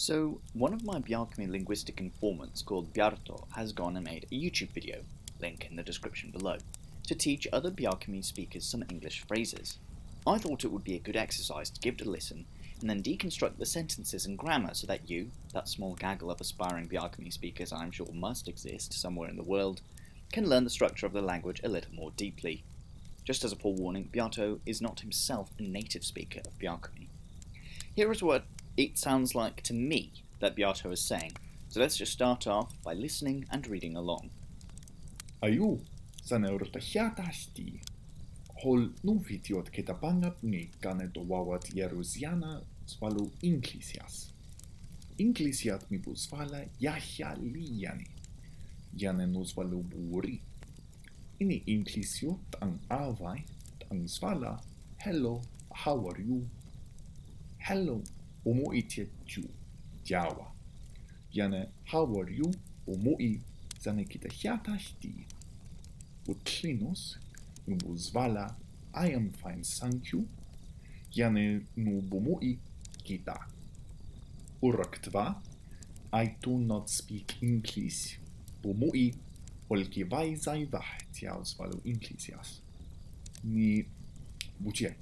So, one of my Bjarkami linguistic informants called Bjarto has gone and made a YouTube video, link in the description below, to teach other Bjarkami speakers some English phrases. I thought it would be a good exercise to give it a listen and then deconstruct the sentences and grammar so that you, that small gaggle of aspiring Bjarkami speakers I'm sure must exist somewhere in the world, can learn the structure of the language a little more deeply. Just as a forewarning, Bjarto is not himself a native speaker of Bjarkami. Here is what it sounds like to me that Bjarto is saying, so let's just start off by listening and reading along. Aju, saneurtahiatasti. Hol nuvitiot ketapangap ni kane dowawat Jerusiana svalu inklisias. Inklisiat mi busvala yahya liyani. Jane nusvalu buri. Ini inklisiot ang avai, ang svala, hello, how are you? Hello, umuitie ju, Jawa. Jane, how are you? Umui, zane kitahiatasti. Utlinus, Ubuzvala, I am fine, thank you. Jane nu bumui kita. Uraktva, I do not speak English. Bumui, olki vaizai vahtiaus valu Englisias. Ni buce.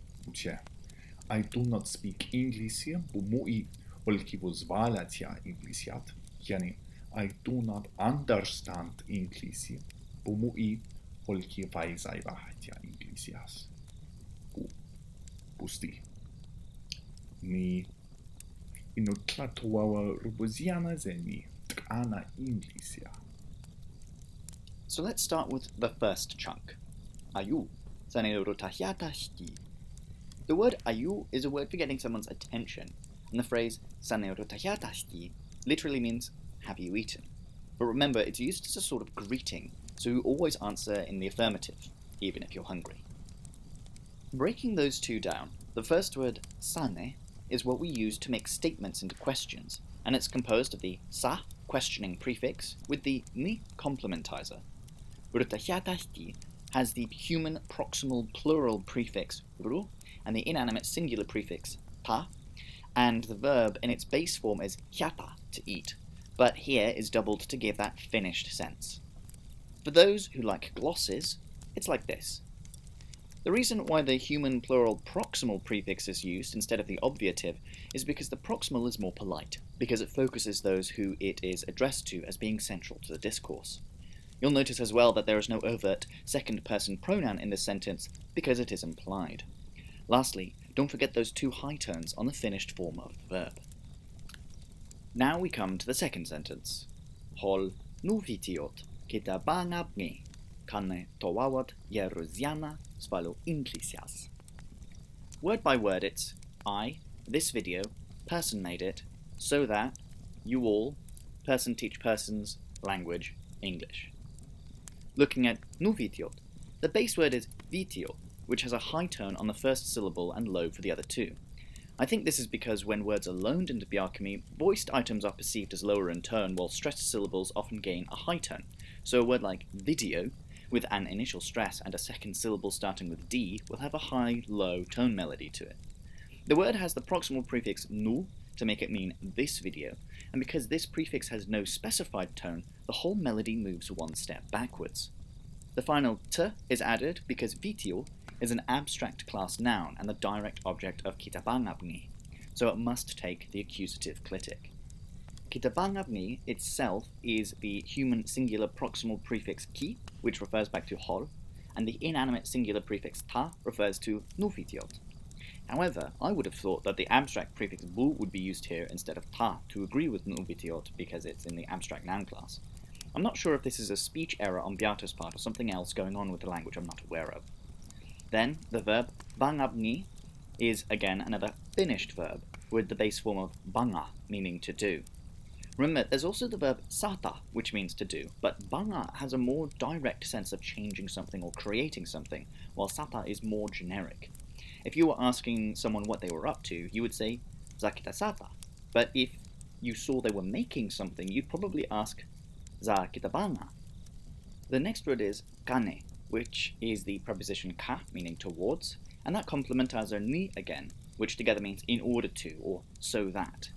I do not speak English. Bumui, olki vuzvala tia Englisiat. Jane, I do not understand English. Bumui, olki vaizai vahtia Englisias. Pusti. Ni inutlatuawa rubuziana zeni tkana Englisia. So let's start with the first chunk. Ayu, saneurtahiatasti. The word ayu is a word for getting someone's attention, and the phrase saneurtahiatasti literally means have you eaten? But remember, it's used as a sort of greeting, so you always answer in the affirmative, even if you're hungry. Breaking those two down, the first word sane is what we use to make statements into questions, and it's composed of the sa questioning prefix with the ni complementizer. Urtahiatasti has the human proximal plural prefix ru and the inanimate singular prefix ta, and the verb in its base form is hiata, to eat, but here is doubled to give that finished sense. For those who like glosses, it's like this. The reason why the human plural proximal prefix is used instead of the obviative is because the proximal is more polite, because it focuses those who it is addressed to as being central to the discourse. You'll notice as well that there is no overt second-person pronoun in this sentence because it is implied. Lastly, don't forget those two high tones on the finished form of the verb. Now we come to the second sentence. Hol nuvitiot kita bangabni kane towawat Jerusiana svalo inklisias. Word by word it's I, this video, person made it, so that, you all, person teach persons, language, English. Looking at nuvitiot, the base word is vitio, which has a high tone on the first syllable and low for the other two. I think this is because when words are loaned into Bjarkami, voiced items are perceived as lower in tone while stressed syllables often gain a high tone. So a word like video, with an initial stress and a second syllable starting with D, will have a high-low tone melody to it. The word has the proximal prefix nu to make it mean this video, and because this prefix has no specified tone, the whole melody moves one step backwards. The final t is added because vitio is an abstract class noun and the direct object of kitabangabni, so it must take the accusative clitic. Kitabangabni itself is the human singular proximal prefix ki, which refers back to hol, and the inanimate singular prefix ta refers to nuvitiot. However, I would have thought that the abstract prefix bu would be used here instead of ta to agree with nuvitiot because it's in the abstract noun class. I'm not sure if this is a speech error on Bjarto's part or something else going on with the language I'm not aware of. Then, the verb bangabni is again another finished verb with the base form of banga, meaning to do. Remember, there's also the verb sata, which means to do, but banga has a more direct sense of changing something or creating something, while sata is more generic. If you were asking someone what they were up to, you would say zakita sata, but if you saw they were making something, you'd probably ask zakita banga. The next word is kane, which is the preposition ka, meaning towards, and that complementizer ni again, which together means in order to, or so that.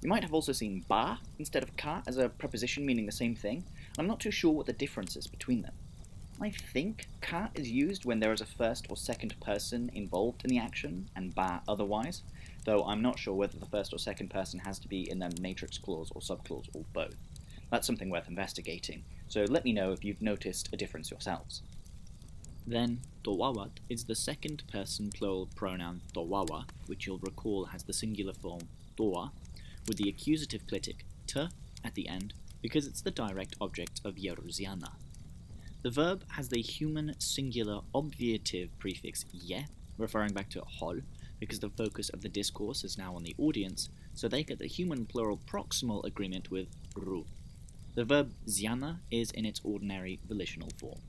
You might have also seen ba instead of ka as a preposition meaning the same thing, and I'm not too sure what the difference is between them. I think ka is used when there is a first or second person involved in the action, and ba otherwise, though I'm not sure whether the first or second person has to be in the matrix clause or subclause or both. That's something worth investigating, so let me know if you've noticed a difference yourselves. Then, towawat is the second person plural pronoun towawa, which you'll recall has the singular form toa, with the accusative clitic t at the end, because it's the direct object of Yeruziana. The verb has the human singular obviative prefix ye, referring back to hol, because the focus of the discourse is now on the audience, so they get the human plural proximal agreement with ru. The verb ziana is in its ordinary volitional form.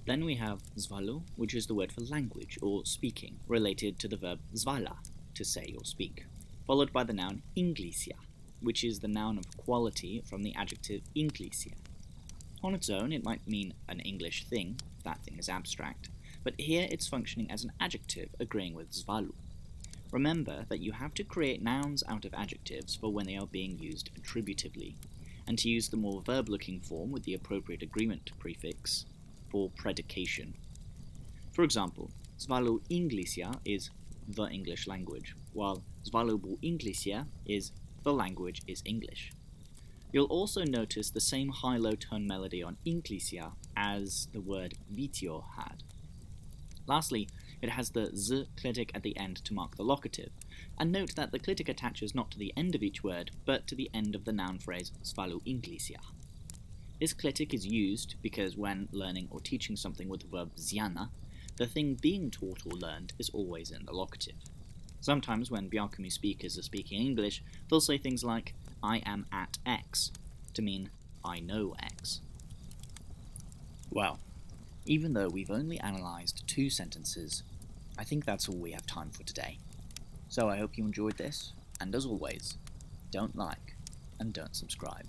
Then we have zvalu, which is the word for language or speaking, related to the verb zvala, to say or speak, followed by the noun inglisia, which is the noun of quality from the adjective inglisia. On its own, it might mean an English thing, if that thing is abstract, but here it's functioning as an adjective agreeing with zvalu. Remember that you have to create nouns out of adjectives for when they are being used attributively, and to use the more verb-looking form with the appropriate agreement prefix for predication. For example, zvalu inglisia is the English language, while zvalu bu inglisia is the language is English. You'll also notice the same high-low tone melody on inglisia as the word vitio had. Lastly, it has the z clitic at the end to mark the locative, and note that the clitic attaches not to the end of each word, but to the end of the noun phrase zvalu inglisia. This clitic is used because when learning or teaching something with the verb ziana, the thing being taught or learned is always in the locative. Sometimes when Byakumu speakers are speaking English, they'll say things like, I am at X, to mean, I know X. Well, even though we've only analysed 2 sentences, I think that's all we have time for today. So I hope you enjoyed this, and as always, don't like and don't subscribe.